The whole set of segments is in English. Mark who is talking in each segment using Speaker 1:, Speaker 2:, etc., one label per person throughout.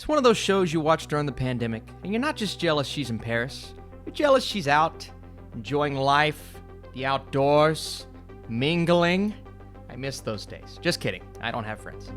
Speaker 1: It's one of those shows you watch during the pandemic, and you're not just jealous she's in Paris. You're jealous she's out, enjoying life, the outdoors, mingling. I miss those days. Just kidding. I don't have friends.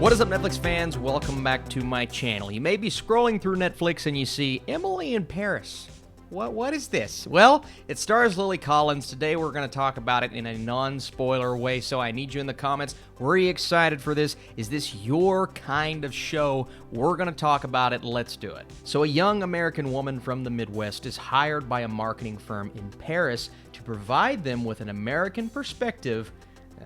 Speaker 1: What is up, Netflix fans? Welcome back to my channel. You may be scrolling through Netflix and you see Emily in Paris. What is this? Well, it stars Lily Collins. Today we're going to talk about it in a non-spoiler way, so I need you in the comments. Were you excited for this? Is this your kind of show? We're going to talk about it. Let's do it. So a young American woman from the Midwest is hired by a marketing firm in Paris to provide them with an American perspective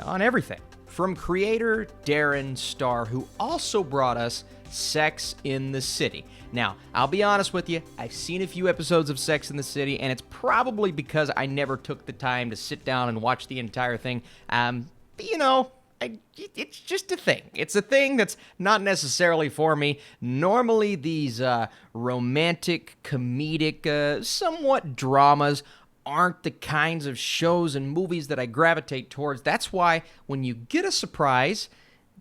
Speaker 1: on everything. From creator Darren Star, who also brought us Sex in the City. Now, I'll be honest with you, I've seen a few episodes of Sex in the City, and it's probably because I never took the time to sit down and watch the entire thing. It's just a thing. It's a thing that's not necessarily for me. Normally, these romantic, comedic, somewhat dramas aren't the kinds of shows and movies that I gravitate towards. That's why when you get a surprise,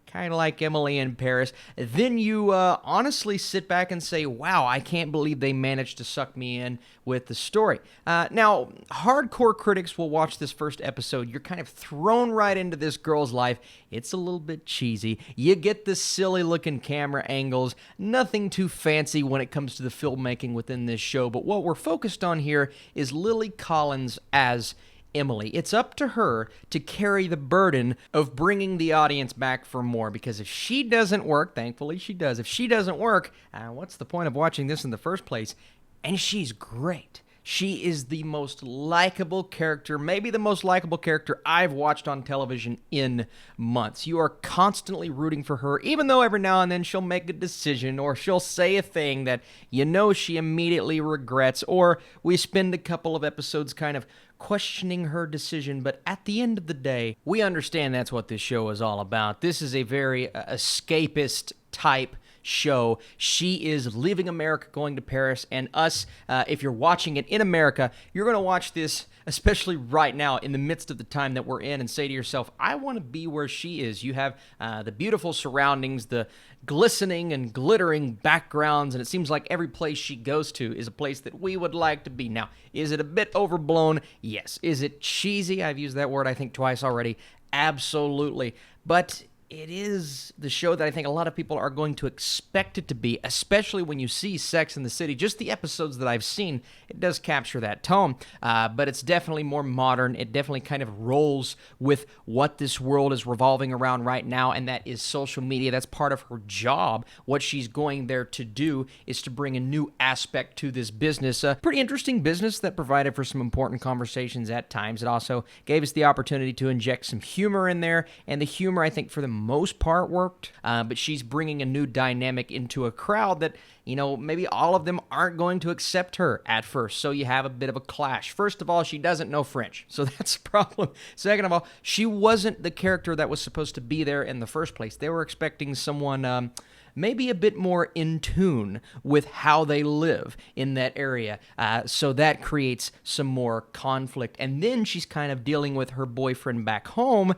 Speaker 1: kind of like Emily in Paris, then you honestly sit back and say, wow, I can't believe they managed to suck me in with the story. Now, hardcore critics will watch this first episode. You're kind of thrown right into this girl's life. It's a little bit cheesy. You get the silly-looking camera angles. Nothing too fancy when it comes to the filmmaking within this show, but what we're focused on here is Lily Collins as Emily. It's up to her to carry the burden of bringing the audience back for more, because if she doesn't work, thankfully she does, if she doesn't work, what's the point of watching this in the first place? And she's great. She is the most likable character, maybe the most likable character I've watched on television in months. You are constantly rooting for her, even though every now and then she'll make a decision or she'll say a thing that you know she immediately regrets, or we spend a couple of episodes kind of questioning her decision. But at the end of the day, we understand that's what this show is all about. This is a very escapist type show. She is leaving America, going to Paris, and us, if you're watching it in America, you're going to watch this, especially right now, in the midst of the time that we're in, and say to yourself, I want to be where she is. You have the beautiful surroundings, the glistening and glittering backgrounds, and it seems like every place she goes to is a place that we would like to be. Now, is it a bit overblown? Yes. Is it cheesy? I've used that word, I think, twice already. Absolutely. But it is the show that I think a lot of people are going to expect it to be, especially when you see Sex in the City. Just the episodes that I've seen, it does capture that tone, but it's definitely more modern. It definitely kind of rolls with what this world is revolving around right now, and that is social media. That's part of her job. What she's going there to do is to bring a new aspect to this business. A pretty interesting business that provided for some important conversations at times. It also gave us the opportunity to inject some humor in there, and the humor, I think, for the most part worked, but she's bringing a new dynamic into a crowd that, maybe all of them aren't going to accept her at first, so you have a bit of a clash. First of all, she doesn't know French, so that's a problem. Second of all, she wasn't the character that was supposed to be there in the first place. They were expecting someone maybe a bit more in tune with how they live in that area. So that creates some more conflict. And then she's kind of dealing with her boyfriend back home.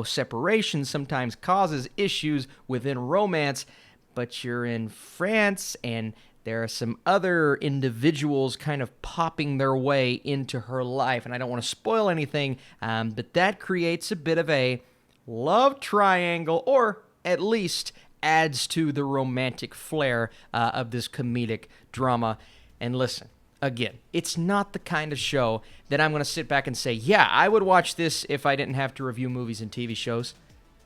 Speaker 1: Separation sometimes causes issues within romance, but you're in France and there are some other individuals kind of popping their way into her life. And I don't want to spoil anything, but that creates a bit of a love triangle, or at least adds to the romantic flair of this comedic drama. And listen, again, it's not the kind of show that I'm going to sit back and say, yeah, I would watch this if I didn't have to review movies and TV shows,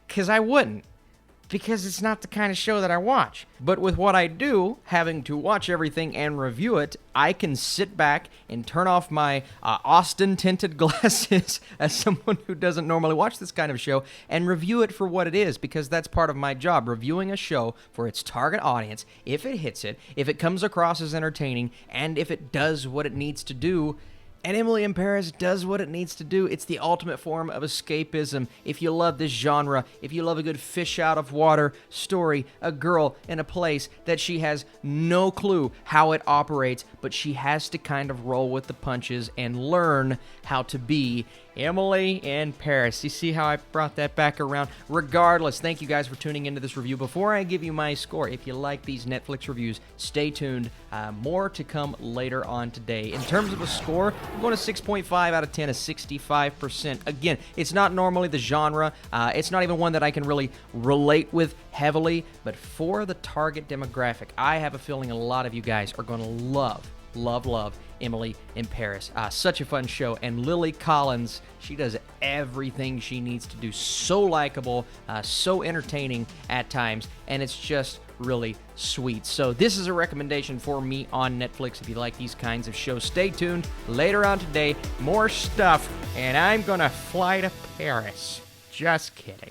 Speaker 1: because I wouldn't. Because it's not the kind of show that I watch. But with what I do, having to watch everything and review it, I can sit back and turn off my Austin-tinted glasses as someone who doesn't normally watch this kind of show and review it for what it is, because that's part of my job, reviewing a show for its target audience, if it hits it, if it comes across as entertaining, and if it does what it needs to do. And Emily in Paris does what it needs to do. It's the ultimate form of escapism. If you love this genre, if you love a good fish out of water story, a girl in a place that she has no clue how it operates, but she has to kind of roll with the punches and learn how to be Emily in Paris. You see how I brought that back around? Regardless, thank you guys for tuning into this review. Before I give you my score, if you like these Netflix reviews, stay tuned. More to come later on today. In terms of a score, I'm going to 6.5 out of 10, a 65%. Again, it's not normally the genre. It's not even one that I can really relate with heavily, but for the target demographic, I have a feeling a lot of you guys are going to love Emily in Paris. Such a fun show. And Lily Collins, she does everything she needs to do. So likable, so entertaining at times, and it's just really sweet. So this is a recommendation for me on Netflix if you like these kinds of shows. Stay tuned. Later on today, more stuff, and I'm gonna fly to Paris. Just kidding.